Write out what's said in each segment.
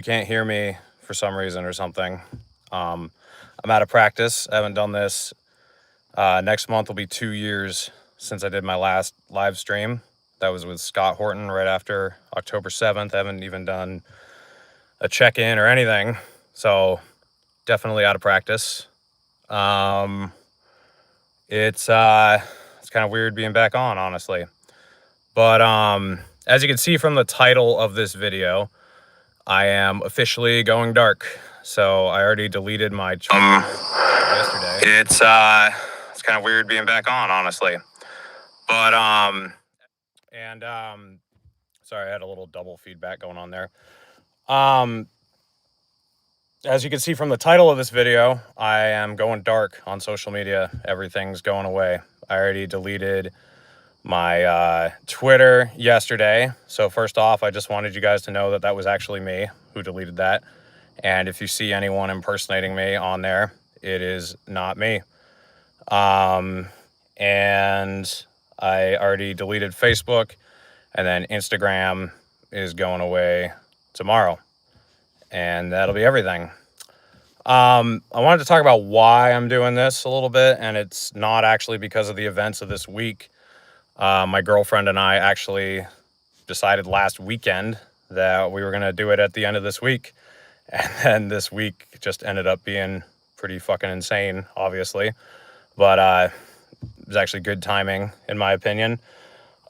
you can't hear me for some reason or something, I'm out of practice. I haven't done this. Next month will be 2 years since I did my last live stream. That was with Scott Horton right after October 7th. I haven't even done a check-in or anything. So definitely out of practice. It's kind of weird being back on, honestly. But as you can see from the title of this video, I am officially going dark. So I already deleted my Twitter yesterday. It's kind of weird being back on, honestly. But sorry, I had a little double feedback going on there. As you can see from the title of this video, I am going dark on social media. Everything's going away. I already deleted my Twitter yesterday. So first off, I just wanted you guys to know that that was actually me who deleted that. And if you see anyone impersonating me on there, it is not me. And I already deleted Facebook, and then Instagram is going away tomorrow. And that'll be everything. I wanted to talk about why I'm doing this a little bit, and it's not actually because of the events of this week. My girlfriend and I actually decided last weekend that we were going to do it at the end of this week. And then this week just ended up being pretty fucking insane, obviously. But it was actually good timing, in my opinion.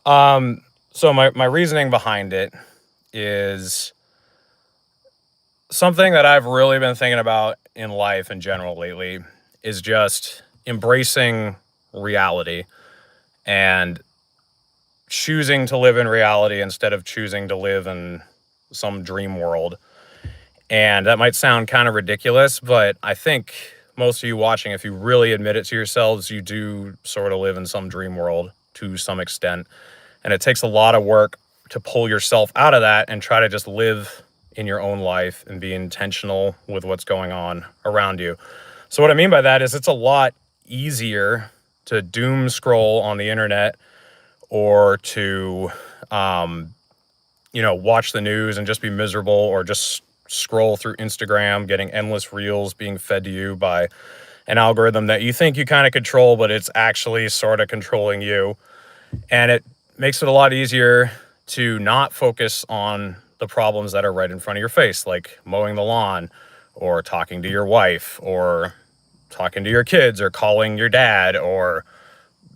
So my reasoning behind it is something that I've really been thinking about in life in general lately is just embracing reality and choosing to live in reality instead of choosing to live in some dream world. And that might sound kind of ridiculous, but I think most of you watching, if you really admit it to yourselves, you do sort of live in some dream world to some extent. And it takes a lot of work to pull yourself out of that and try to just live in your own life and be intentional with what's going on around you. So what I mean by that is it's a lot easier to doom scroll on the internet or to, watch the news and just be miserable, or just scroll through Instagram, getting endless reels being fed to you by an algorithm that you think you kind of control, but it's actually sort of controlling you. And it makes it a lot easier to not focus on the problems that are right in front of your face, like mowing the lawn or talking to your wife or talking to your kids or calling your dad or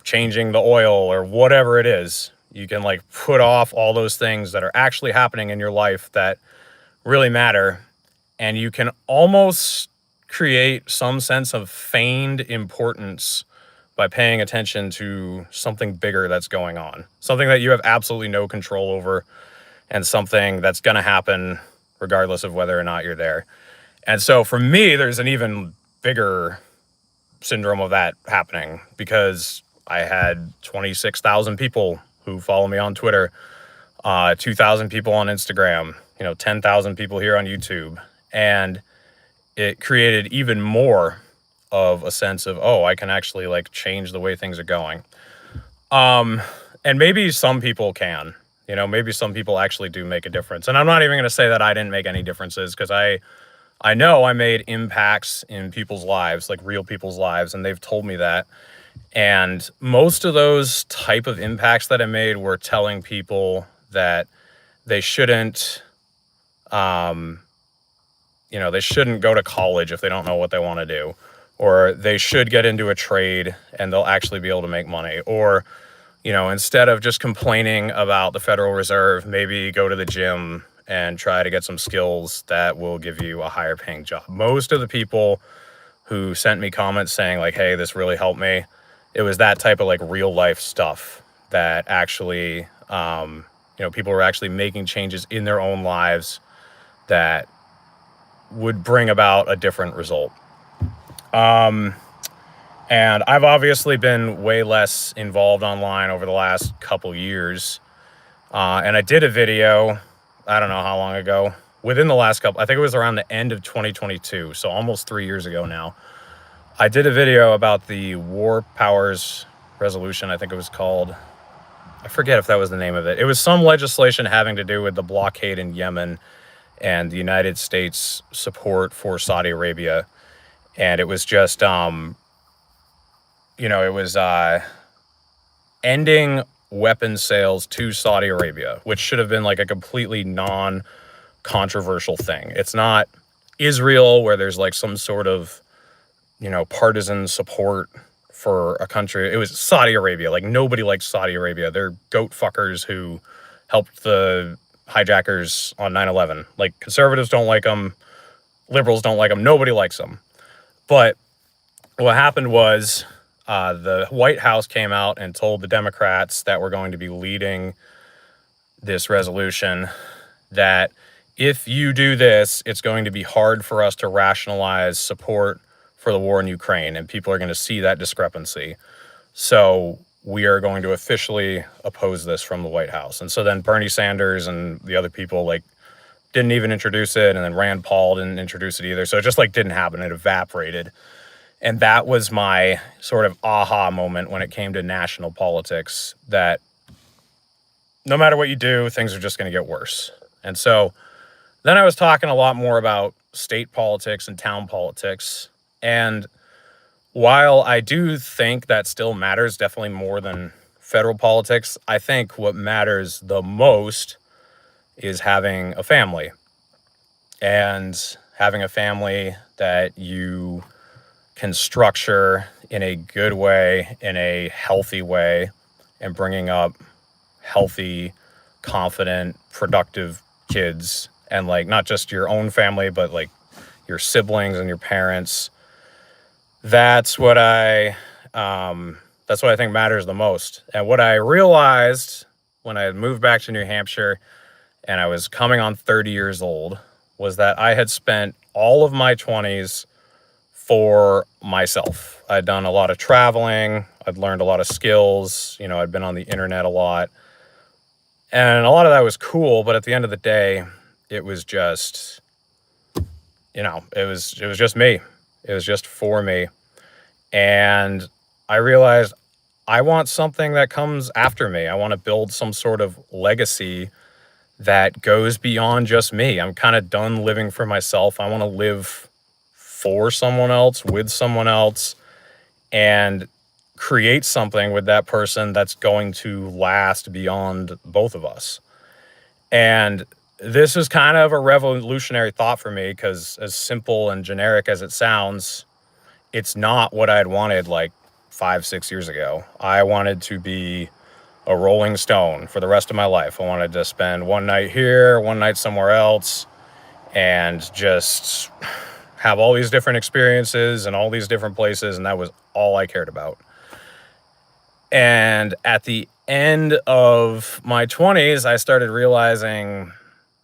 changing the oil or whatever it is. You can put off all those things that are actually happening in your life that really matter, and you can almost create some sense of feigned importance by paying attention to something bigger that's going on, something that you have absolutely no control over, and something that's going to happen regardless of whether or not you're there. And so for me, there's an even bigger syndrome of that happening, because I had 26,000 people who follow me on Twitter, 2,000 people on Instagram, 10,000 people here on YouTube. And it created even more of a sense of, oh, I can actually change the way things are going. And maybe some people can, maybe some people actually do make a difference. And I'm not even going to say that I didn't make any differences, because I know I made impacts in people's lives, real people's lives, and they've told me that. And most of those type of impacts that I made were telling people that they shouldn't, they shouldn't go to college if they don't know what they want to do, or they should get into a trade and they'll actually be able to make money, or, instead of just complaining about the Federal Reserve, maybe go to the gym and try to get some skills that will give you a higher paying job. Most of the people who sent me comments saying hey, this really helped me, it was that type of real life stuff that actually, people were actually making changes in their own lives that would bring about a different result. And I've obviously been way less involved online over the last couple years. And I did a video, I don't know how long ago, within the last couple, I think it was around the end of 2022. So almost 3 years ago now. I did a video about the War Powers Resolution, I think it was called. I forget if that was the name of it. It was some legislation having to do with the blockade in Yemen and the United States support for Saudi Arabia. And it was just, it was ending weapon sales to Saudi Arabia, which should have been like a completely non-controversial thing. It's not Israel, where there's like some sort of, partisan support for a country. It was Saudi Arabia. Like, nobody likes Saudi Arabia. They're goat fuckers who helped the hijackers on 9/11. Like, conservatives don't like them. Liberals don't like them. Nobody likes them. But what happened was the White House came out and told the Democrats that were going to be leading this resolution that if you do this, it's going to be hard for us to rationalize support for the war in Ukraine, and people are going to see that discrepancy. So we are going to officially oppose this from the White House. And so then Bernie Sanders and the other people didn't even introduce it, and then Rand Paul didn't introduce it either. So it just didn't happen. It evaporated. And that was my sort of aha moment when it came to national politics, that no matter what you do, things are just going to get worse. And so then I was talking a lot more about state politics and town politics. And while I do think that still matters, definitely more than federal politics, I think what matters the most is having a family. And having a family that you can structure in a good way, in a healthy way, and bringing up healthy, confident, productive kids. And not just your own family, but your siblings and your parents. That's what I think matters the most. And what I realized when I moved back to New Hampshire and I was coming on 30 years old was that I had spent all of my 20s for myself. I'd done a lot of traveling. I'd learned a lot of skills. I'd been on the internet a lot. And a lot of that was cool, but at the end of the day, it was just, it was just me. It was just for me. And I realized I want something that comes after me. I want to build some sort of legacy that goes beyond just me. I'm kind of done living for myself. I want to live for someone else, with someone else, and create something with that person that's going to last beyond both of us. And this is kind of a revolutionary thought for me, because as simple and generic as it sounds, it's not what I'd wanted 5-6 years ago. I wanted to be a Rolling Stone for the rest of my life. I wanted to spend one night here, one night somewhere else, and just have all these different experiences and all these different places, and that was all I cared about. And at the end of my 20s, I started realizing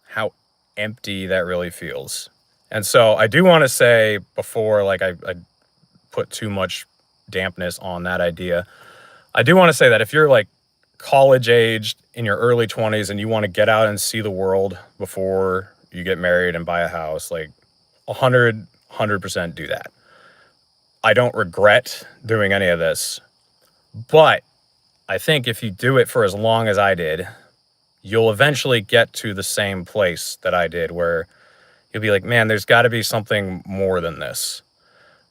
how empty that really feels. And so I do want to say, before I put too much dampness on that idea, I do want to say that if you're college aged in your early 20s and you want to get out and see the world before you get married and buy a house, 100% do that. I don't regret doing any of this, but I think if you do it for as long as I did, you'll eventually get to the same place that I did, where you'll be like, man, there's got to be something more than this.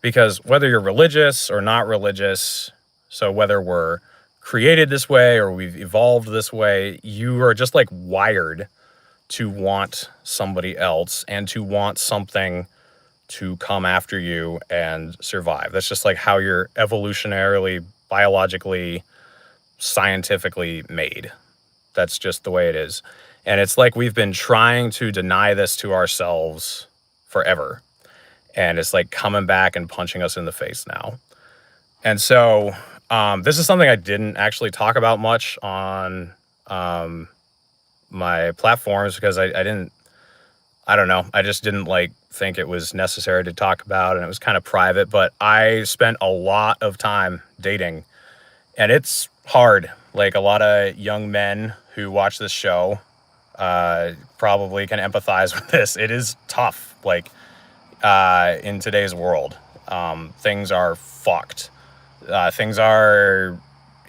Because whether you're religious or not religious, so whether we're created this way or we've evolved this way, you are just wired to want somebody else and to want something to come after you and survive. That's just how you're evolutionarily, biologically, scientifically made. That's just the way it is. And it's we've been trying to deny this to ourselves forever. And it's coming back and punching us in the face now. And so this is something I didn't actually talk about much on my platforms, because I don't know. I just didn't think it was necessary to talk about, and it was kind of private. But I spent a lot of time dating, and it's hard. A lot of young men who watch this show probably can empathize with this. It is tough. In today's world, things are fucked. Things are,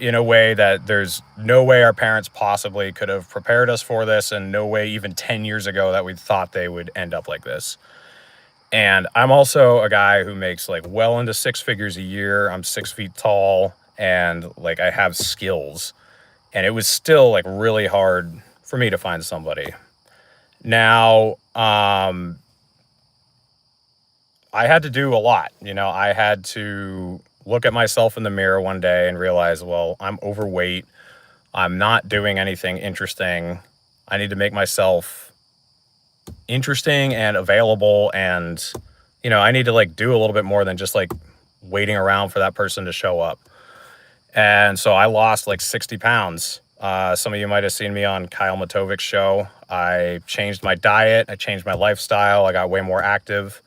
in a way that there's no way our parents possibly could have prepared us for this, and no way even 10 years ago that we thought they would end up like this. And I'm also a guy who makes like well into six figures a year. I'm 6 feet tall and like I have skills. And it was still like really hard for me to find somebody. Now, I had to do a lot. I had to look at myself in the mirror one day and realize, well, I'm overweight. I'm not doing anything interesting. I need to make myself interesting and available. And, I need to like do a little bit more than just like waiting around for that person to show up. And so I lost like 60 pounds. Some of you might have seen me on Kyle Matovic's show. I changed my diet. I changed my lifestyle. I got way more active.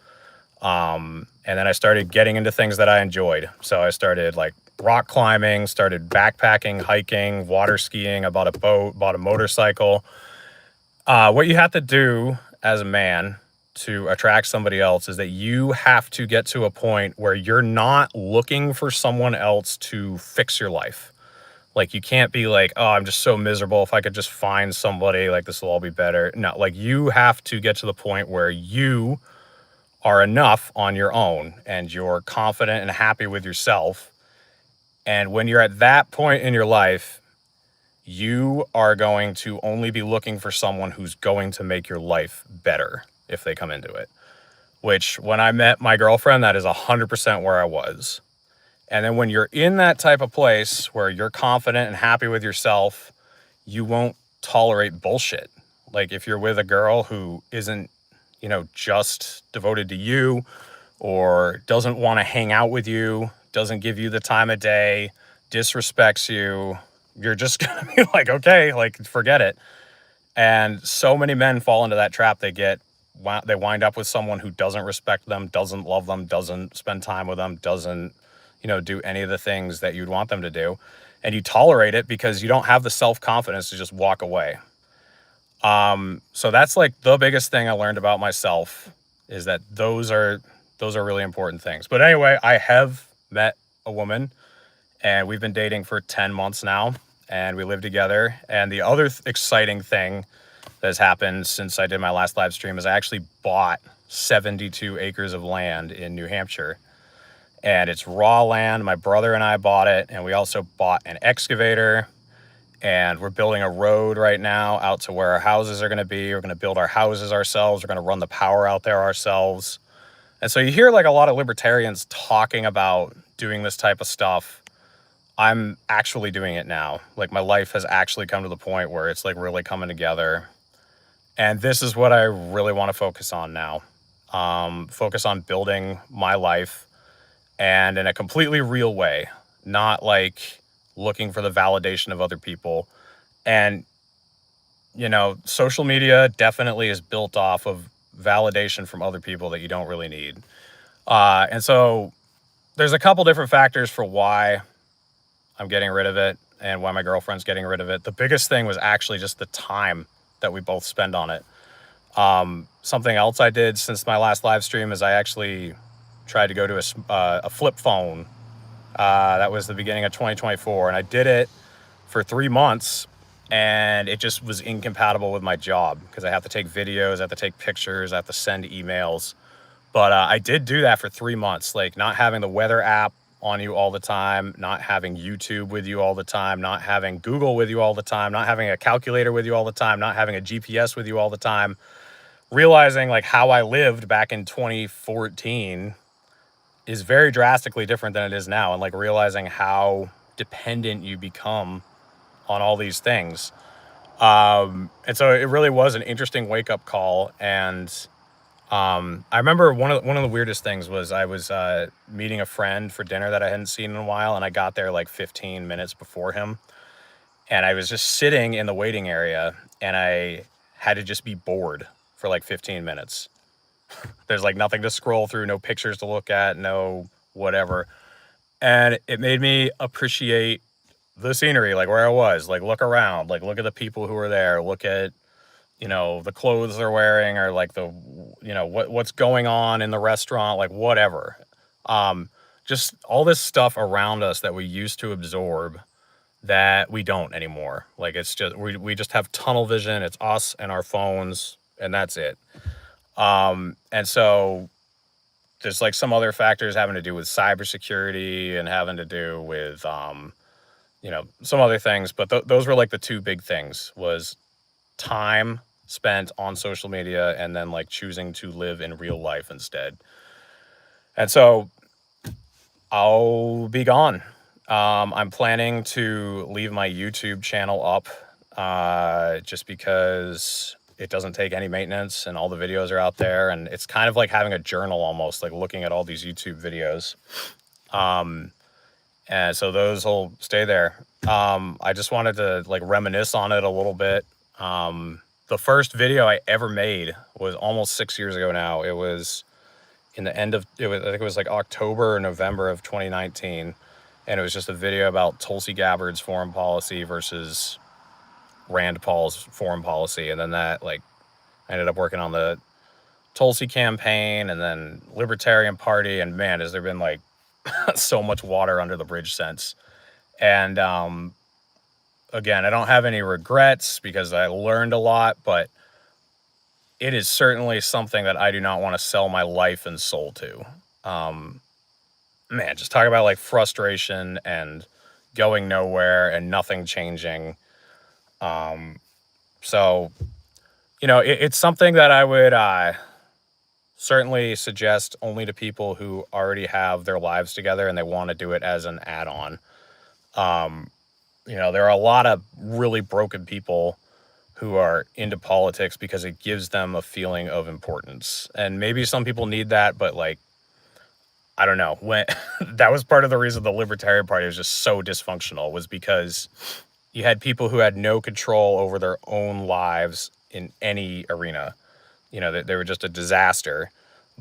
And then I started getting into things that I enjoyed. So I started like rock climbing, started backpacking, hiking, water skiing. I bought a boat, bought a motorcycle. What you have to do as a man to attract somebody else is that you have to get to a point where you're not looking for someone else to fix your life. Like, you can't be like, oh, I'm just so miserable. If I could just find somebody, like, this will all be better. No, like, you have to get to the point where you are enough on your own and you're confident and happy with yourself. And when you're at that point in your life, you are going to only be looking for someone who's going to make your life better if they come into it. Which, when I met my girlfriend, that is 100% where I was. And then when you're in that type of place where you're confident and happy with yourself, you won't tolerate bullshit. Like, if you're with a girl who isn't, just devoted to you, or doesn't want to hang out with you, doesn't give you the time of day, disrespects you, you're just gonna be like, okay, like, forget it. And so many men fall into that trap. They wind up with someone who doesn't respect them, doesn't love them, doesn't spend time with them, doesn't, do any of the things that you'd want them to do. And you tolerate it because you don't have the self-confidence to just walk away. So that's like the biggest thing I learned about myself, is that those are really important things. But anyway, I have met a woman and we've been dating for 10 months now and we live together. And the other exciting thing that has happened since I did my last live stream is I actually bought 72 acres of land in New Hampshire. And it's raw land. My brother and I bought it. And we also bought an excavator. And we're building a road right now out to where our houses are going to be. We're going to build our houses ourselves. We're going to run the power out there ourselves. And so you hear like a lot of libertarians talking about doing this type of stuff. I'm actually doing it now. Like, my life has actually come to the point where it's like really coming together. And this is what I really want to focus on now. Focus on building my life, and in a completely real way, not like looking for the validation of other people. And, social media definitely is built off of validation from other people that you don't really need. And so there's a couple different factors for why I'm getting rid of it and why my girlfriend's getting rid of it. The biggest thing was actually just the time that we both spend on it. Something else I did since my last live stream is I actually tried to go to a flip phone. That was the beginning of 2024. And I did it for 3 months and it just was incompatible with my job because I have to take videos, I have to take pictures, I have to send emails. But I did do that for 3 months, like not having the weather app on you all the time, not having YouTube with you all the time, not having Google with you all the time, not having a calculator with you all the time, not having a GPS with you all the time. Realizing like how I lived back in 2014 is very drastically different than it is now. And like realizing how dependent you become on all these things. And so it really was an interesting wake up call. And I remember one of the weirdest things was I was meeting a friend for dinner that I hadn't seen in a while. And I got there like 15 minutes before him. And I was just sitting in the waiting area and I had to just be bored for like 15 minutes. There's like nothing to scroll through, no pictures to look at, no whatever. And it made me appreciate the scenery, like where I was, like look around, like look at the people who are there, look at, the clothes they're wearing, or like the, what's going on in the restaurant, like whatever. Just all this stuff around us that we used to absorb that we don't anymore. Like it's just we just have tunnel vision. It's us and our phones, and that's it. And so there's like some other factors having to do with cybersecurity and having to do with some other things, but those were like the two big things was time spent on social media and then like choosing to live in real life instead. And so I'll be gone. I'm planning to leave my YouTube channel up just because it doesn't take any maintenance and all the videos are out there. And it's kind of like having a journal almost, like looking at all these YouTube videos. And so those will stay there. I just wanted to like reminisce on it a little bit. The first video I ever made was almost 6 years ago now. It was I think it was like October or November of 2019. And it was just a video about Tulsi Gabbard's foreign policy versus Rand Paul's foreign policy. And then that like I ended up working on the Tulsi campaign and then Libertarian Party. And man, has there been like so much water under the bridge since. And again, I don't have any regrets because I learned a lot, but it is certainly something that I do not want to sell my life and soul to. Man, just talk about like frustration and going nowhere and nothing changing. So, it's something that I would certainly suggest only to people who already have their lives together and they want to do it as an add-on. There are a lot of really broken people who are into politics because it gives them a feeling of importance. And maybe some people need that, but like, I don't know. When that was part of the reason the Libertarian Party was just so dysfunctional, was because you had people who had no control over their own lives in any arena. They were just a disaster.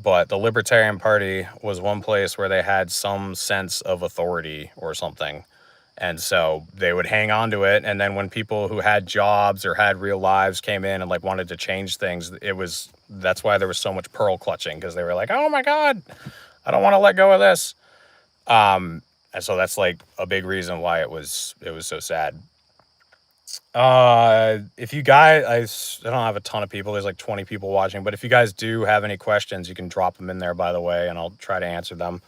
But the Libertarian Party was one place where they had some sense of authority or something. And so they would hang on to it. And then when people who had jobs or had real lives came in and like wanted to change things, that's why there was so much pearl clutching, because they were like, oh my God, I don't want to let go of this. And so that's like a big reason why it was so sad. If you guys, I don't have a ton of people. There's like 20 people watching, but if you guys do have any questions, you can drop them in there, by the way, and I'll try to answer them.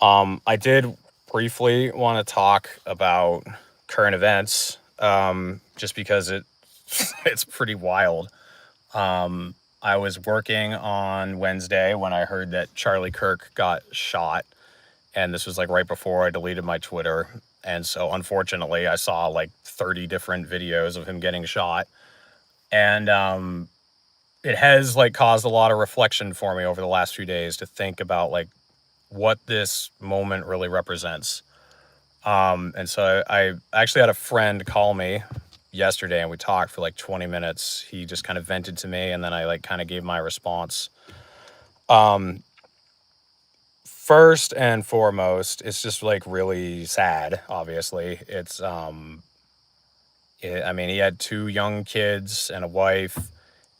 I did briefly want to talk about current events, just because it's pretty wild. I was working on Wednesday when I heard that Charlie Kirk got shot, and this was like right before I deleted my Twitter. And so unfortunately I saw like 30 different videos of him getting shot. And it has like caused a lot of reflection for me over the last few days to think about like what this moment really represents. And so I actually had a friend call me yesterday and we talked for like 20 minutes. He just kind of vented to me and then I like kind of gave my response. First and foremost, it's just like really sad. Obviously, it's I mean, he had 2 young kids and a wife,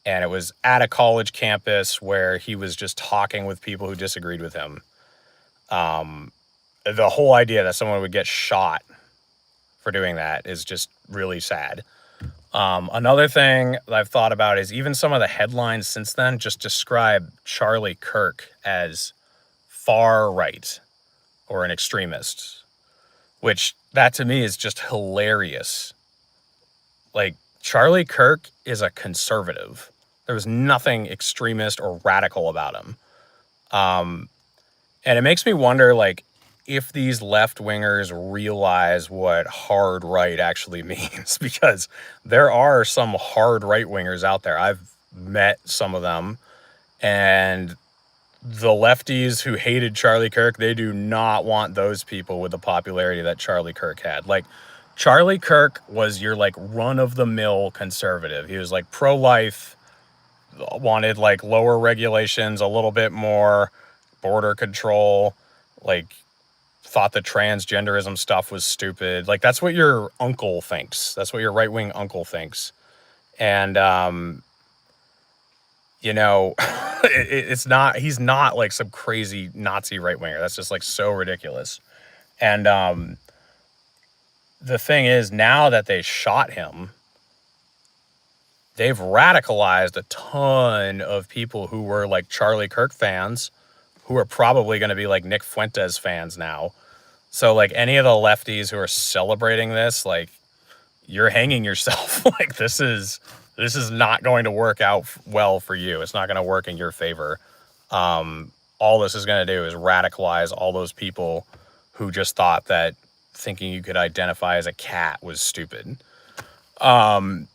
and it was at a college campus where he was just talking with people who disagreed with him. The whole idea that someone would get shot for doing that is just really sad. Another thing that I've thought about is even some of the headlines since then just describe Charlie Kirk as far right or an extremist, which that to me is just hilarious. Like, Charlie Kirk is a conservative. There was nothing extremist or radical about him. And it makes me wonder, like, if these left-wingers realize what hard right actually means, because there are some hard right-wingers out there. I've met some of them, and the lefties who hated Charlie Kirk, they do not want those people with the popularity that Charlie Kirk had. Like, Charlie Kirk was your like run-of-the-mill conservative. He was like pro-life, wanted like lower regulations, a little bit more border control, like thought the transgenderism stuff was stupid. Like, that's what your uncle thinks. That's what your right-wing uncle thinks. And he's not like some crazy Nazi right-winger. That's just like so ridiculous. And the thing is, now that they shot him, they've radicalized a ton of people who were like Charlie Kirk fans, who are probably going to be like Nick Fuentes fans now. So like any of the lefties who are celebrating this, like, you're hanging yourself. Like, this is not going to work out well for you. It's not going to work in your favor. All this is going to do is radicalize all those people who just thought that thinking you could identify as a cat was stupid. Another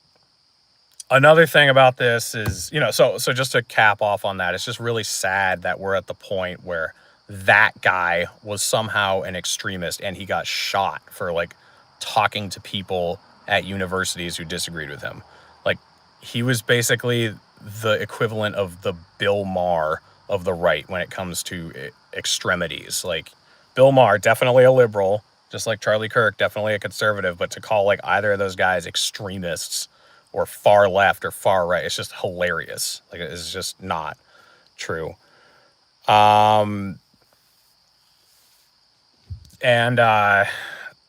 thing about this is, so just to cap off on that, it's just really sad that we're at the point where that guy was somehow an extremist and he got shot for like talking to people at universities who disagreed with him. Like, he was basically the equivalent of the Bill Maher of the right when it comes to extremities. Like, Bill Maher, definitely a liberal, just like Charlie Kirk, definitely a conservative, but to call like either of those guys extremists or far left or far right, it's just hilarious. Like, it's just not true. And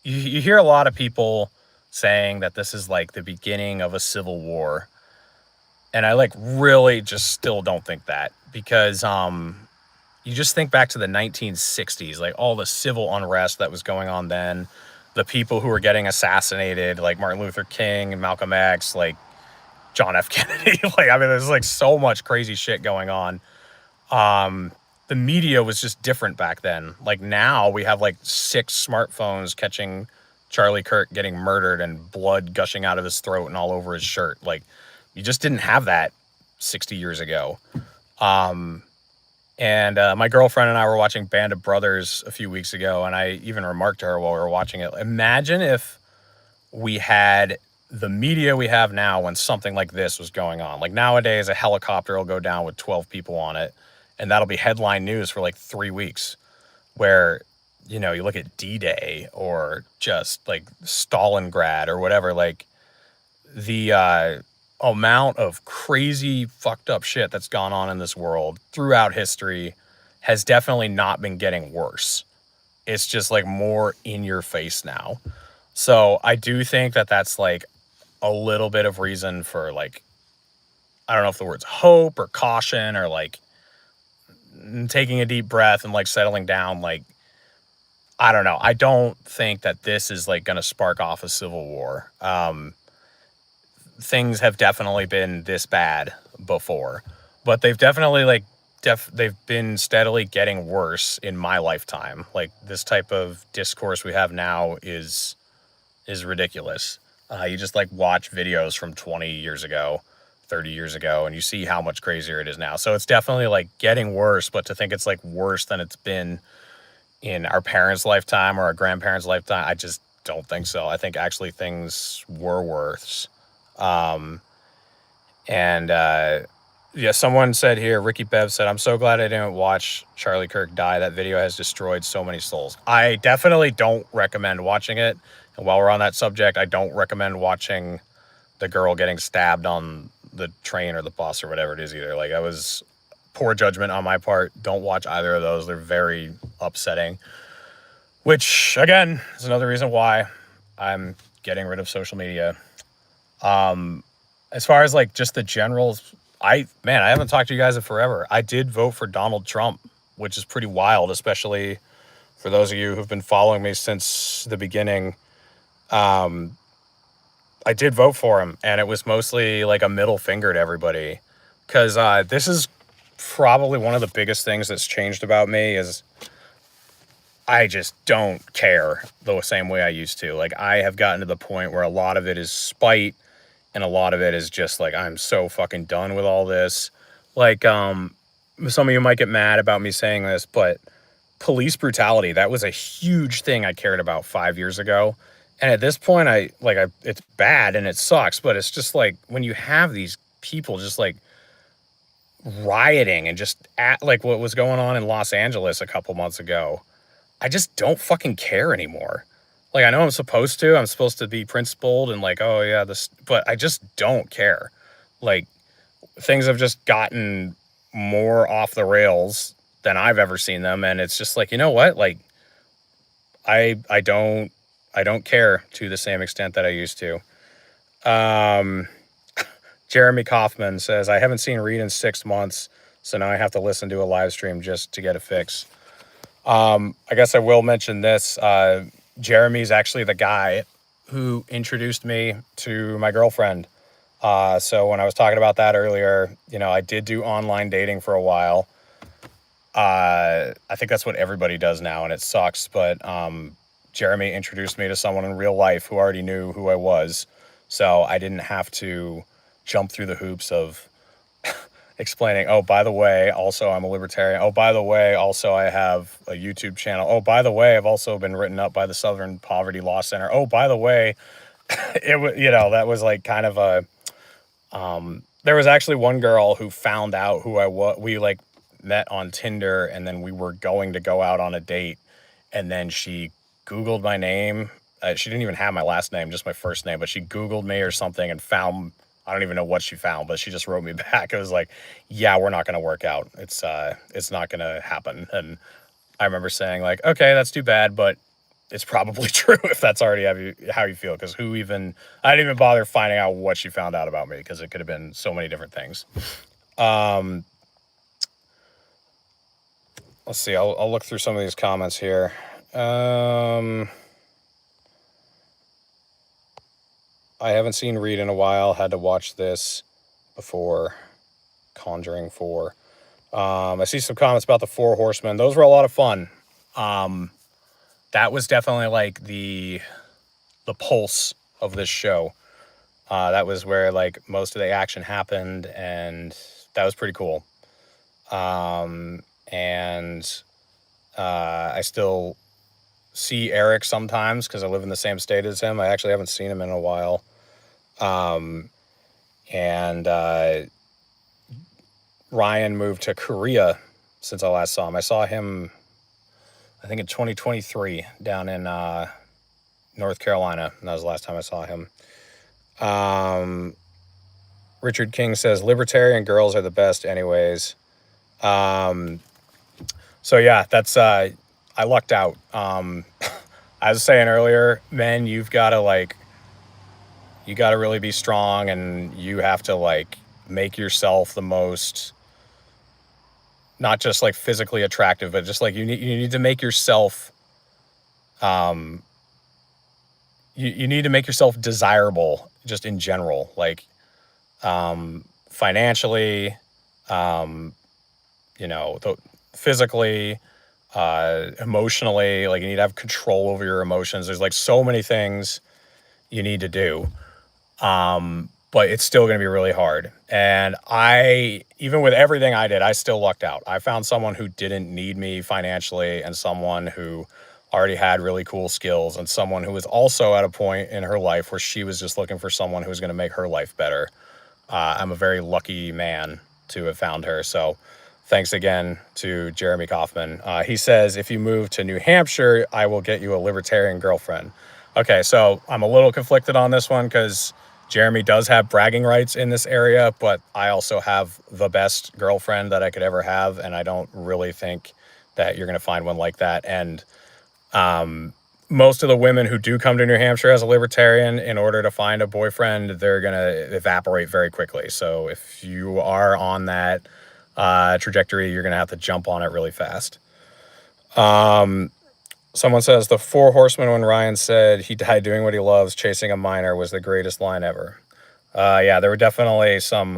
you hear a lot of people saying that this is like the beginning of a civil war. And I like really just still don't think that, because you just think back to the 1960s, like all the civil unrest that was going on then, the people who were getting assassinated, like Martin Luther King and Malcolm X, like John F. Kennedy. Like, I mean, there's like so much crazy shit going on. The media was just different back then. Like, now we have like 6 smartphones catching Charlie Kirk getting murdered and blood gushing out of his throat and all over his shirt. Like, you just didn't have that 60 years ago. And my girlfriend and I were watching Band of Brothers a few weeks ago, and I even remarked to her while we were watching it, imagine if we had the media we have now when something like this was going on. Like, nowadays, a helicopter will go down with 12 people on it, and that'll be headline news for like 3 weeks. Where, you look at D-Day or just like Stalingrad or whatever, like the amount of crazy fucked up shit that's gone on in this world throughout history has definitely not been getting worse. It's just like more in your face now. So I do think that that's like a little bit of reason for, like, I don't know if the word's hope or caution or like taking a deep breath and like settling down. Like, I don't know. I don't think that this is like going to spark off a civil war. Things have definitely been this bad before, but they've definitely like they've been steadily getting worse in my lifetime. Like, this type of discourse we have now is ridiculous. You just like watch videos from 20 years ago, 30 years ago, and you see how much crazier it is now. So it's definitely like getting worse, but to think it's like worse than it's been in our parents' lifetime or our grandparents' lifetime, I just don't think so. I think actually things were worse. Yeah, someone said here, Ricky Bev said, I'm so glad I didn't watch Charlie Kirk die. That video has destroyed so many souls. I definitely don't recommend watching it. And while we're on that subject, I don't recommend watching the girl getting stabbed on the train or the bus or whatever it is either. Like, that was poor judgment on my part. Don't watch either of those. They're very upsetting. Which, again, is another reason why I'm getting rid of social media. As far as like just the general, I haven't talked to you guys in forever. I did vote for Donald Trump, which is pretty wild, especially for those of you who've been following me since the beginning. I did vote for him, and it was mostly like a middle finger to everybody, because this is probably one of the biggest things that's changed about me is I just don't care the same way I used to. Like, I have gotten to the point where a lot of it is spite, and a lot of it is just like, I'm so fucking done with all this. Like, some of you might get mad about me saying this, but police brutality, that was a huge thing I cared about 5 years ago. And at this point, it's bad and it sucks, but it's just like, when you have these people just like rioting and just like what was going on in Los Angeles a couple months ago, I just don't fucking care anymore. Like, I know I'm supposed to be principled and like, oh yeah, but I just don't care. Like, things have just gotten more off the rails than I've ever seen them. And it's just like, you know what? Like, I I don't care to the same extent that I used to. Um, Jeremy Kaufman says, I haven't seen Reed in 6 months, so now I have to listen to a live stream just to get a fix. I guess I will mention this. Jeremy's actually the guy who introduced me to my girlfriend. So when I was talking about that earlier, I did do online dating for a while. I think that's what everybody does now, and it sucks. But Jeremy introduced me to someone in real life who already knew who I was. So I didn't have to jump through the hoops of explaining, oh, by the way, also I'm a libertarian. Oh, by the way, also I have a YouTube channel. Oh, by the way, I've also been written up by the Southern Poverty Law Center. Oh, by the way, it was, that was like kind of a, there was actually one girl who found out who I was. We like met on Tinder, and then we were going to go out on a date, and then she Googled my name. She didn't even have my last name, just my first name, but she Googled me or something and found, I don't even know what she found, but she just wrote me back. It was like, yeah, we're not going to work out. It's not going to happen. And I remember saying like, okay, that's too bad, but it's probably true if that's already how you feel. Cause I didn't even bother finding out what she found out about me, cause it could have been so many different things. Let's see, I'll look through some of these comments here. I haven't seen Reed in a while. Had to watch this before Conjuring 4. I see some comments about the Four Horsemen. Those were a lot of fun. That was definitely like the pulse of this show. That was where like most of the action happened, and that was pretty cool. And I still see Eric sometimes because I live in the same state as him. I actually haven't seen him in a while. And Ryan moved to Korea since I last saw him. I saw him, I think in 2023 down in North Carolina, and that was the last time I saw him. Richard King says, libertarian girls are the best anyways. So yeah, that's, I lucked out. I was saying earlier, men, you gotta really be strong, and you have to like make yourself the most, not just like physically attractive, but just like you need to make yourself, you need to make yourself desirable just in general, like, financially, physically, emotionally, like you need to have control over your emotions. There's like so many things you need to do. But it's still going to be really hard. And even with everything I did, I still lucked out. I found someone who didn't need me financially, and someone who already had really cool skills, and someone who was also at a point in her life where she was just looking for someone who was going to make her life better. I'm a very lucky man to have found her. So thanks again to Jeremy Kaufman. He says, if you move to New Hampshire, I will get you a libertarian girlfriend. Okay, so I'm a little conflicted on this one because Jeremy does have bragging rights in this area, but I also have the best girlfriend that I could ever have, and I don't really think that you're going to find one like that. And most of the women who do come to New Hampshire as a libertarian, in order to find a boyfriend, they're going to evaporate very quickly. So if you are on that trajectory, you're going to have to jump on it really fast. Someone says, the Four Horsemen, when Ryan said he died doing what he loves, chasing a minor, was the greatest line ever. Yeah, there were definitely some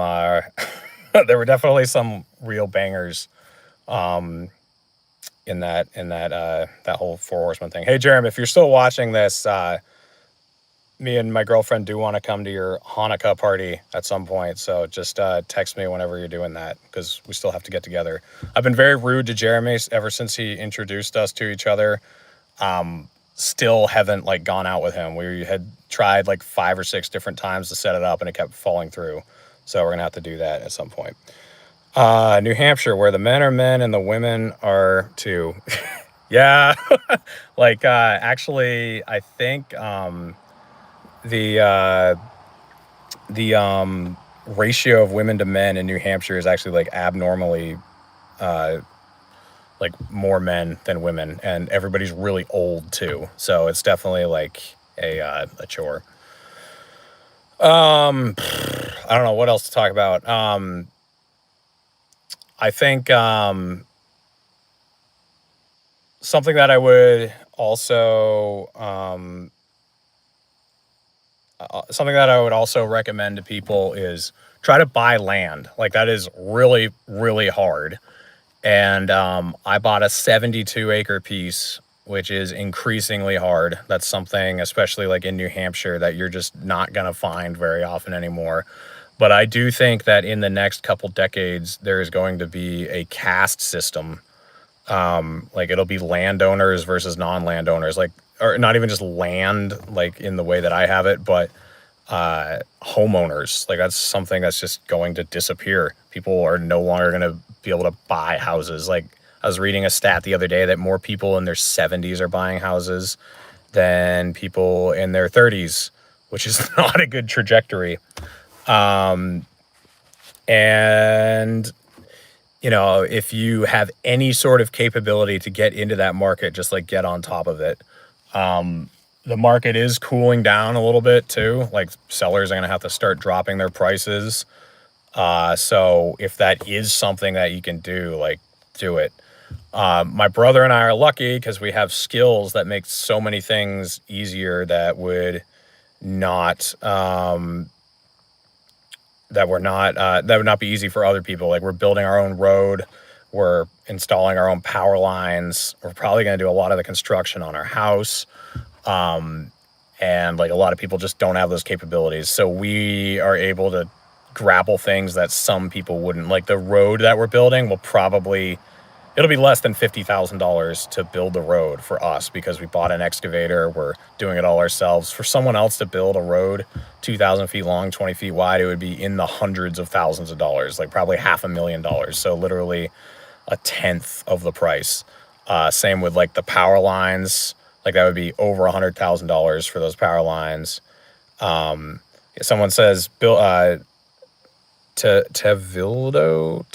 real bangers in that whole Four Horsemen thing. Hey, Jeremy, if you're still watching this, me and my girlfriend do want to come to your Hanukkah party at some point. So just text me whenever you're doing that, because we still have to get together. I've been very rude to Jeremy ever since he introduced us to each other. Still haven't like gone out with him. We had tried like 5 or 6 different times to set it up, and it kept falling through. So we're gonna have to do that at some point. New Hampshire, where the men are men and the women are too. Yeah. Like, actually, I think, the ratio of women to men in New Hampshire is actually like abnormally, like more men than women, and everybody's really old too. So it's definitely like a chore. I don't know what else to talk about. I think something that I would also something that I would also recommend to people is try to buy land. Like that is really really hard. And I bought a 72 acre piece, which is increasingly hard. That's something, especially like in New Hampshire, that you're just not going to find very often anymore. But I do think that in the next couple decades, there is going to be a caste system. Like it'll be landowners versus non-landowners, like, or not even just land, like in the way that I have it, but homeowners. Like that's something that's just going to disappear. People are no longer going to be able to buy houses. Like I was reading a stat the other day that more people in their 70s are buying houses than people in their 30s, which is not a good trajectory. And you know, if you have any sort of capability to get into that market, just like get on top of it. The market is cooling down a little bit too. Like sellers are going to have to start dropping their prices. So if that is something that you can do, like do it. My brother and I are lucky because we have skills that make so many things easier that would not that would not be easy for other people. Like we're building our own road, we're installing our own power lines, we're probably going to do a lot of the construction on our house. And like a lot of people just don't have those capabilities, so we are able to grapple things that some people wouldn't. Like the road that we're building will probably, it'll be less than $50,000 to build the road for us because we bought an excavator. We're doing it all ourselves. For someone else to build a road 2,000 feet long, 20 feet wide, it would be in the hundreds of thousands of dollars, like probably $500,000. So literally a tenth of the price. Same with like the power lines. Like that would be over $100,000 for those power lines. Someone says, Bill, Tevildo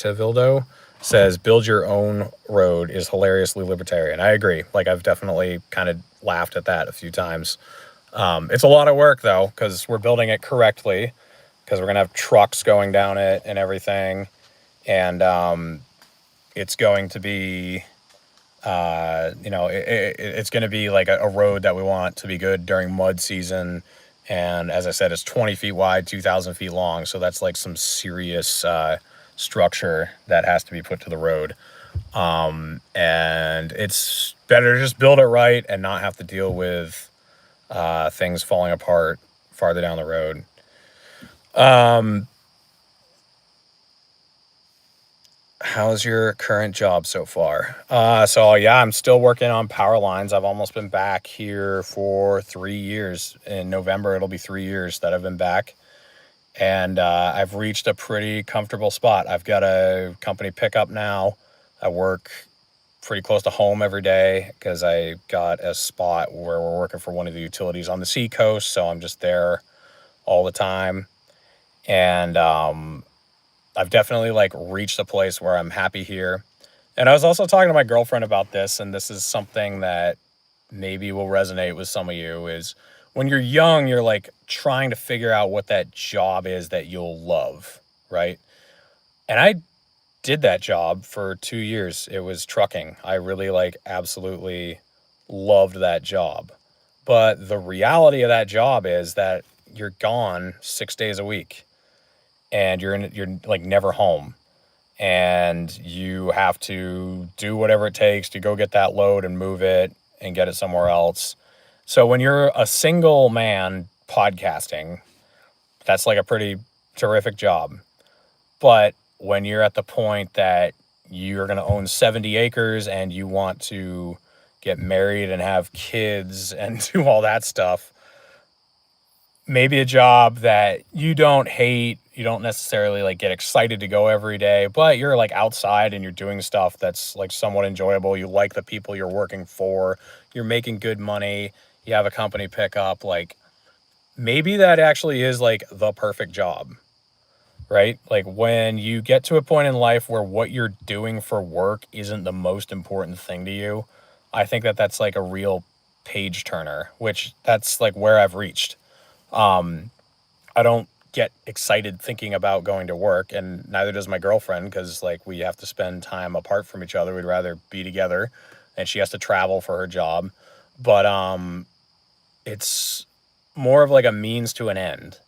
says, build your own road is hilariously libertarian. I agree. Like I've definitely kind of laughed at that a few times. It's a lot of work though, because we're building it correctly, because we're going to have trucks going down it and everything. And it's going to be, it's going to be like a road that we want to be good during mud season. And as I said, it's 20 feet wide, 2,000 feet long. So that's like some serious structure that has to be put to the road. And it's better to just build it right and not have to deal with things falling apart farther down the road. How's your current job so far? So yeah, I'm still working on power lines. I've almost been back here for 3 years. In November, it'll be 3 years that I've been back. And I've reached a pretty comfortable spot. I've got a company pickup now. I work pretty close to home every day because I got a spot where we're working for one of the utilities on the seacoast. So I'm just there all the time. And I've definitely like reached a place where I'm happy here. And I was also talking to my girlfriend about this, and this is something that maybe will resonate with some of you, is when you're young, you're like trying to figure out what that job is that you'll love, right? And I did that job for 2 years. It was trucking. I really like absolutely loved that job. But the reality of that job is that you're gone 6 days a week and you're like never home, and you have to do whatever it takes to go get that load and move it and get it somewhere else. So when you're a single man podcasting, that's like a pretty terrific job. But when you're at the point that you're going to own 70 acres and you want to get married and have kids and do all that stuff, maybe a job that you don't hate, you don't necessarily like get excited to go every day, but you're like outside and you're doing stuff that's like somewhat enjoyable. You like the people you're working for, you're making good money, you have a company pickup, like maybe that actually is like the perfect job, right? Like when you get to a point in life where what you're doing for work isn't the most important thing to you, I think that that's like a real page turner, which that's like where I've reached. Um, I don't get excited thinking about going to work, and neither does my girlfriend because like we have to spend time apart from each other. We'd rather be together, and she has to travel for her job. But it's more of like a means to an end.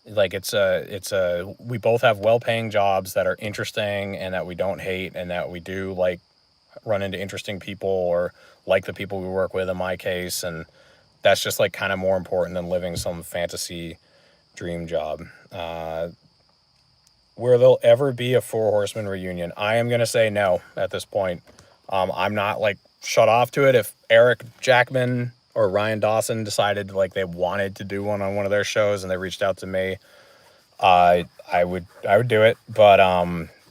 Like it's a we both have well-paying jobs that are interesting and that we don't hate and that we do like run into interesting people or like the people we work with in my case, and that's just like kind of more important than living some fantasy dream job. Will there ever be a Four Horsemen reunion? I am gonna say no at this point. I'm not like shut off to it. If Eric Jackman or Ryan Dawson decided like they wanted to do one on one of their shows and they reached out to me, I would do it. But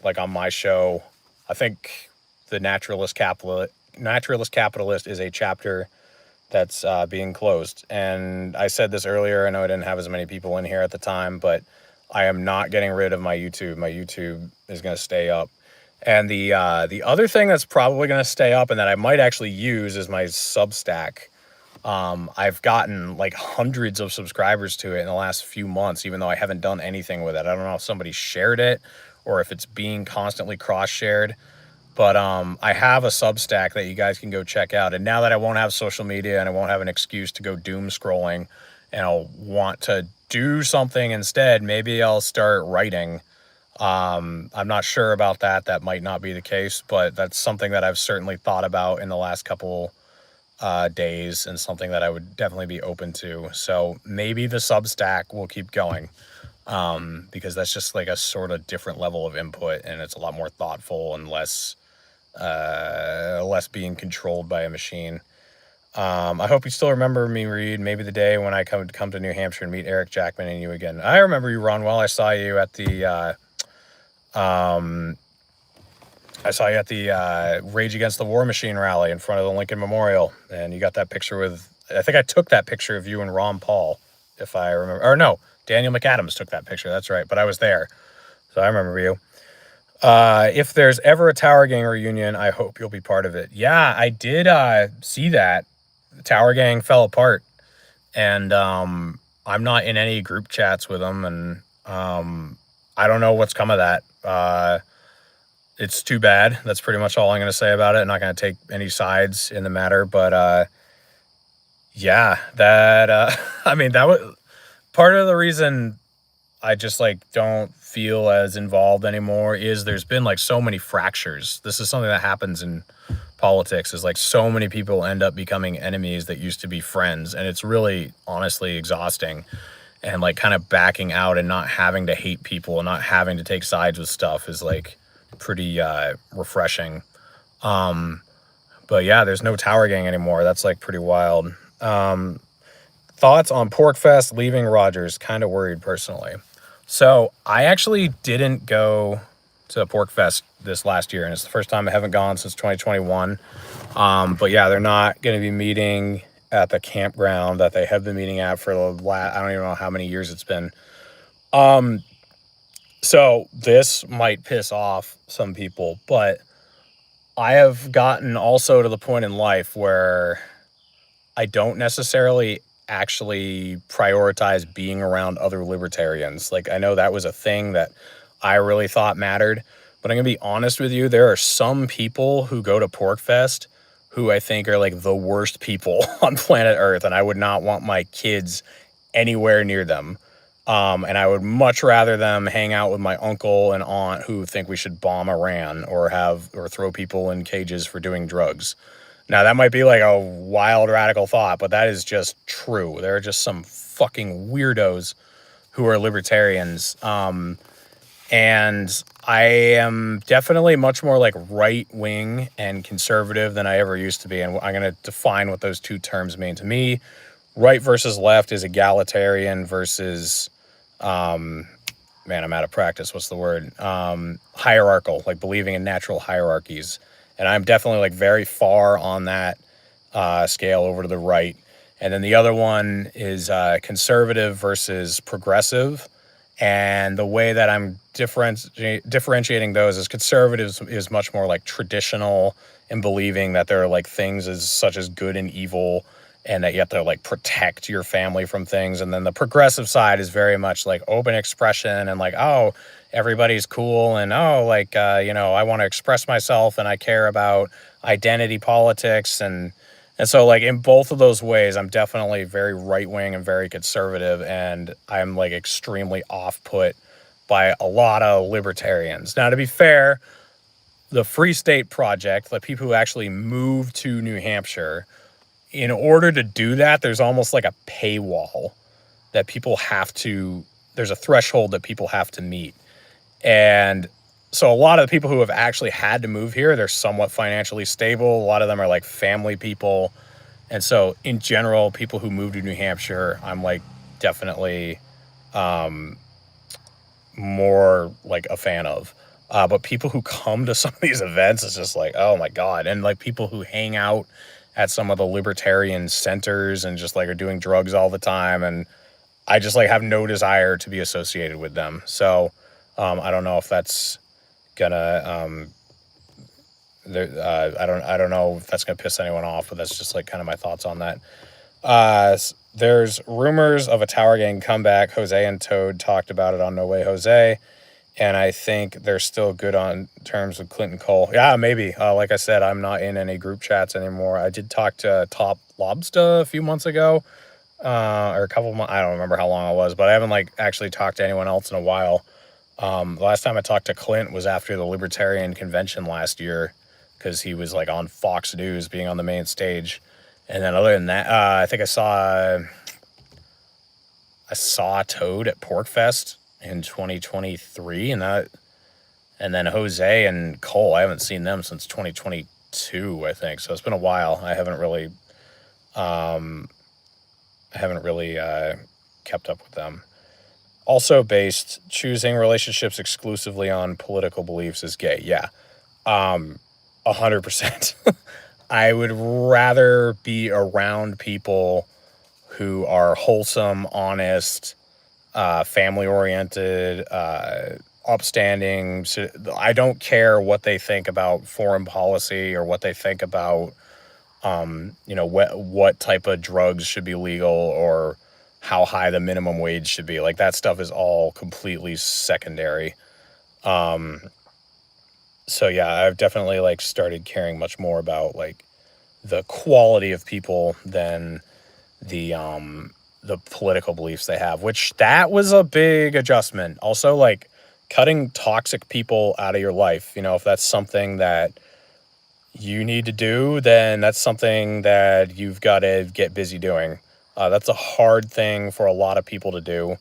like on my show, I think the Naturalist Capitalist is a chapter that's being closed. And I said this earlier. I know I didn't have as many people in here at the time, but I am not getting rid of my YouTube. My YouTube is going to stay up. And the other thing that's probably going to stay up and that I might actually use is my Substack. I've gotten like hundreds of subscribers to it in the last few months, even though I haven't done anything with it. I don't know if somebody shared it or if it's being constantly cross-shared. But I have a Substack that you guys can go check out. And now that I won't have social media and I won't have an excuse to go doom scrolling and I'll want to do something instead, maybe I'll start writing. I'm not sure about that. That might not be the case, but that's something that I've certainly thought about in the last couple days and something that I would definitely be open to. So maybe the Substack will keep going because that's just like a sort of different level of input and it's a lot more thoughtful and less being controlled by a machine. I hope you still remember me, Reed. Maybe the day when I come to New Hampshire and meet Eric Jackman and you again. I remember you, Ronwell. I saw you at the Rage Against the War Machine rally in front of the Lincoln Memorial, and you got that picture with. I think I took that picture of you and Ron Paul, if I remember. Or no, Daniel McAdams took that picture. That's right. But I was there, so I remember you. If there's ever a Tower Gang reunion, I hope you'll be part of it. Yeah, I did see that. The Tower Gang fell apart, and I'm not in any group chats with them, and I don't know what's come of that. It's too bad. That's pretty much all I'm going to say about it. I'm not going to take any sides in the matter, but yeah, that I mean, that was part of the reason I just like don't feel as involved anymore is there's been like so many fractures. This is something that happens in politics is like so many people end up becoming enemies that used to be friends, and it's really honestly exhausting. And like kind of backing out and not having to hate people and not having to take sides with stuff is like pretty refreshing. But yeah, there's no Tower Gang anymore. That's like pretty wild. Thoughts on PorcFest leaving Rogers? Kind of worried personally. So I actually didn't go to PorcFest this last year, and it's the first time I haven't gone since 2021. But yeah, they're not going to be meeting at the campground that they have been meeting at for the last, I don't even know how many years it's been. So this might piss off some people, but I have gotten also to the point in life where I don't necessarily actually prioritize being around other libertarians. Like I know that was a thing that I really thought mattered, but I'm gonna be honest with you, there are some people who go to PorcFest who I think are like the worst people on planet Earth, and I would not want my kids anywhere near them. And I would much rather them hang out with my uncle and aunt who think we should bomb Iran or throw people in cages for doing drugs. Now, that might be like a wild, radical thought, but that is just true. There are just some fucking weirdos who are libertarians. And I am definitely much more like right-wing and conservative than I ever used to be. And I'm going to define what those two terms mean. To me, right versus left is egalitarian versus, man, I'm out of practice. What's the word? Hierarchical, like believing in natural hierarchies. And I'm definitely like very far on that scale over to the right. And then the other one is conservative versus progressive. And the way that I'm differentiating those is conservatives is much more like traditional in believing that there are like things as such as good and evil, and that you have to like protect your family from things. And then the progressive side is very much like open expression and like, oh, everybody's cool, and oh, like I want to express myself and I care about identity politics. And so, like, in both of those ways, I'm definitely very right wing and very conservative, and I'm like extremely off put by a lot of libertarians. Now, to be fair, the Free State Project, the people who actually moved to New Hampshire, in order to do that, there's almost like a paywall that people have to, there's a threshold that people have to meet. And so a lot of the people who have actually had to move here, they're somewhat financially stable. A lot of them are like family people. And so in general, people who move to New Hampshire, I'm like definitely more like a fan of. But people who come to some of these events, it's just like, oh my God. And like people who hang out at some of the libertarian centers and just like are doing drugs all the time. And I just like have no desire to be associated with them. So I don't know if that's gonna I don't know if that's gonna piss anyone off, but that's just like kind of my thoughts on that. There's rumors of a Tower Gang comeback. Jose and Toad talked about it on No Way Jose, and I think they're still good on terms with Clinton Cole. Yeah, maybe. Like I said, I'm not in any group chats anymore. I did talk to Top Lobster a few months ago, or a couple months. I don't remember how long it was, but I haven't like actually talked to anyone else in a while. The last time I talked to Clint was after the Libertarian Convention last year, because he was like on Fox News being on the main stage. And then other than that, I think I saw Toad at Porkfest in 2023, and then Jose and Cole, I haven't seen them since 2022, I think. So it's been a while. I haven't really kept up with them. Also based, choosing relationships exclusively on political beliefs is gay. Yeah. 100%. I would rather be around people who are wholesome, honest, family oriented, upstanding. So I don't care what they think about foreign policy or what they think about, what type of drugs should be legal or how high the minimum wage should be. Like that stuff is all completely secondary. So yeah, I've definitely like started caring much more about like the quality of people than the political beliefs they have, which that was a big adjustment. Also, like cutting toxic people out of your life, if that's something that you need to do, then that's something that you've got to get busy doing. That's a hard thing for a lot of people to do,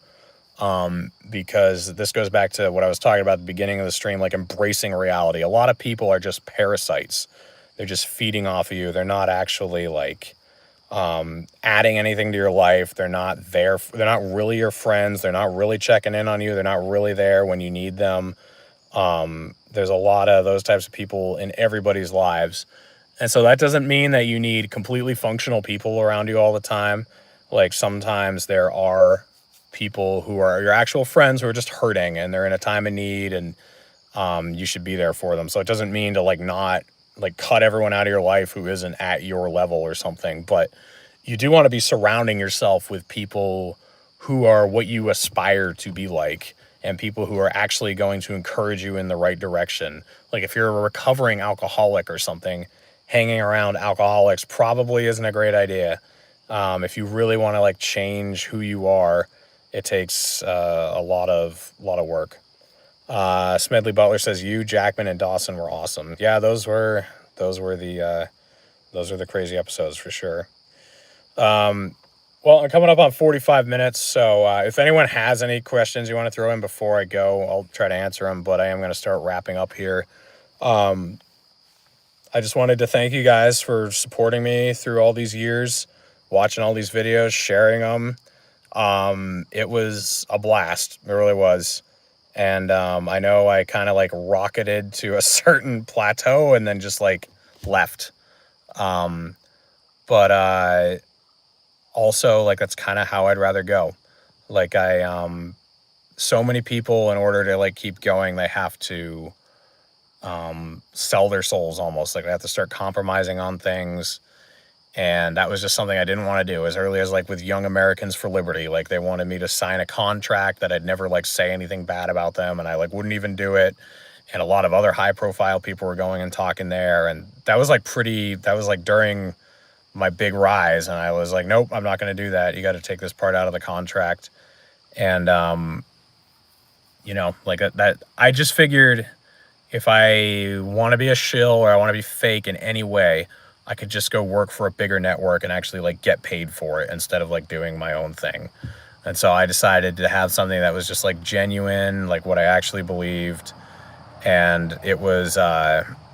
because this goes back to what I was talking about at the beginning of the stream, like embracing reality. A lot of people are just parasites. They're just feeding off of you. They're not actually like adding anything to your life. They're not there. They're not really your friends. They're not really checking in on you. They're not really there when you need them. There's a lot of those types of people in everybody's lives. And so that doesn't mean that you need completely functional people around you all the time. Like sometimes there are people who are your actual friends who are just hurting and they're in a time of need, and you should be there for them. So it doesn't mean to like not like cut everyone out of your life who isn't at your level or something, but you do want to be surrounding yourself with people who are what you aspire to be like, and people who are actually going to encourage you in the right direction. Like if you're a recovering alcoholic or something, hanging around alcoholics probably isn't a great idea. If you really want to like change who you are, it takes a lot of work. Smedley Butler says you, Jackman, and Dawson were awesome. Yeah, those were the crazy episodes for sure. Well, I'm coming up on 45 minutes, so if anyone has any questions you want to throw in before I go, I'll try to answer them, but I am going to start wrapping up here. I just wanted to thank you guys for supporting me through all these years, watching all these videos, sharing them. It was a blast. It really was. And I know I kind of like rocketed to a certain plateau and then just like left. But also like that's kind of how I'd rather go. Like so many people, in order to like keep going, they have to sell their souls almost. Like they have to start compromising on things. And that was just something I didn't want to do as early as like with Young Americans for Liberty. Like they wanted me to sign a contract that I'd never like say anything bad about them, and I like wouldn't even do it. And a lot of other high profile people were going and talking there. And that was like during my big rise. And I was like, nope, I'm not going to do that. You got to take this part out of the contract. And, like that I just figured if I want to be a shill or I want to be fake in any way, I could just go work for a bigger network and actually like get paid for it instead of like doing my own thing. And so I decided to have something that was just like genuine, like what I actually believed. And it was fun,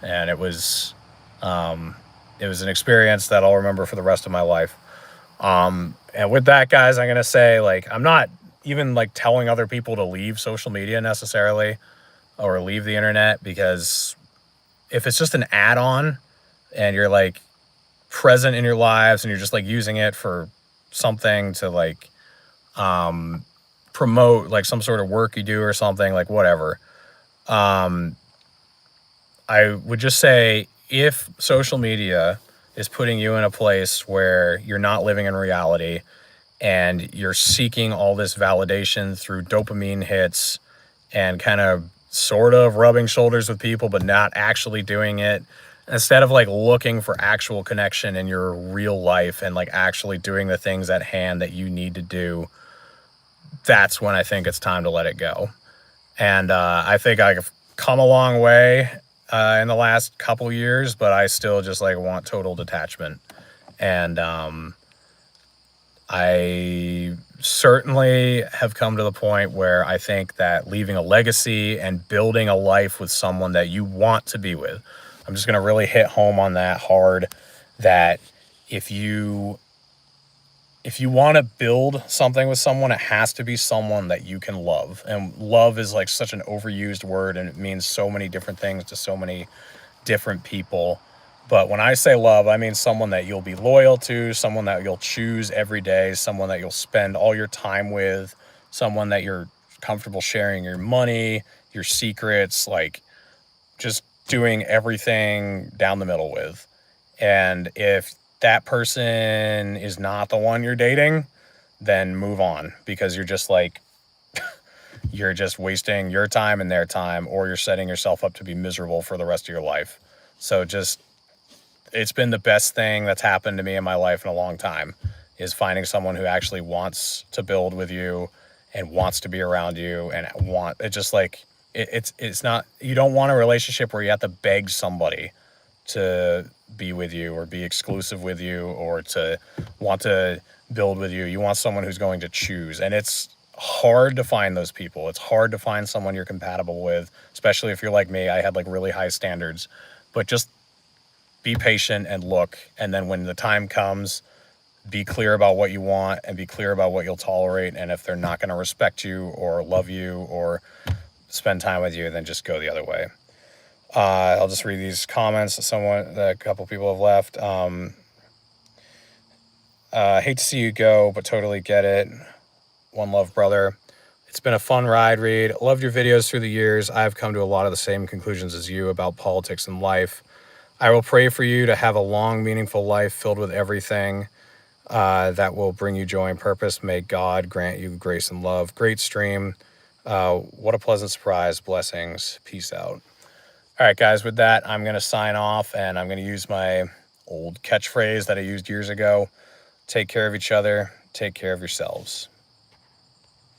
and it was an experience that I'll remember for the rest of my life. And with that, guys, I'm gonna say, like, I'm not even like telling other people to leave social media necessarily or leave the internet, because if it's just an add-on and you're like present in your lives and you're just like using it for something to like promote like some sort of work you do or something, like whatever. I would just say, if social media is putting you in a place where you're not living in reality and you're seeking all this validation through dopamine hits and kind of sort of rubbing shoulders with people but not actually doing it, instead of like looking for actual connection in your real life and like actually doing the things at hand that you need to do, that's when I think it's time to let it go. And I think I've come a long way in the last couple years, but I still just like want total detachment. And I certainly have come to the point where I think that leaving a legacy and building a life with someone that you want to be with, I'm just going to really hit home on that hard, that if you want to build something with someone, it has to be someone that you can love. And love is like such an overused word, and it means so many different things to so many different people. But when I say love, I mean someone that you'll be loyal to, someone that you'll choose every day, someone that you'll spend all your time with, someone that you're comfortable sharing your money, your secrets, like just doing everything down the middle with. And if that person is not the one you're dating, then move on, because you're just like, you're just wasting your time and their time, or you're setting yourself up to be miserable for the rest of your life. So it's been the best thing that's happened to me in my life in a long time, is finding someone who actually wants to build with you and wants to be around you and it's not, you don't want a relationship where you have to beg somebody to be with you or be exclusive with you or to want to build with you. You want someone who's going to choose. And it's hard to find those people. It's hard to find someone you're compatible with, especially if you're like me. I had like really high standards, but just be patient and look. And then when the time comes, be clear about what you want and be clear about what you'll tolerate. And if they're not going to respect you or love you or spend time with you, then just go the other way. I'll just read these comments that a couple people have left. Hate to see you go, but totally get it. One love, brother. It's been a fun ride, Reed. Loved your videos through the years. I've come to a lot of the same conclusions as you about politics and life. I will pray for you to have a long, meaningful life filled with everything that will bring you joy and purpose. May God grant you grace and love. Great stream. What a pleasant surprise. Blessings. Peace out. All right, guys, with that, I'm going to sign off, and I'm going to use my old catchphrase that I used years ago. Take care of each other. Take care of yourselves.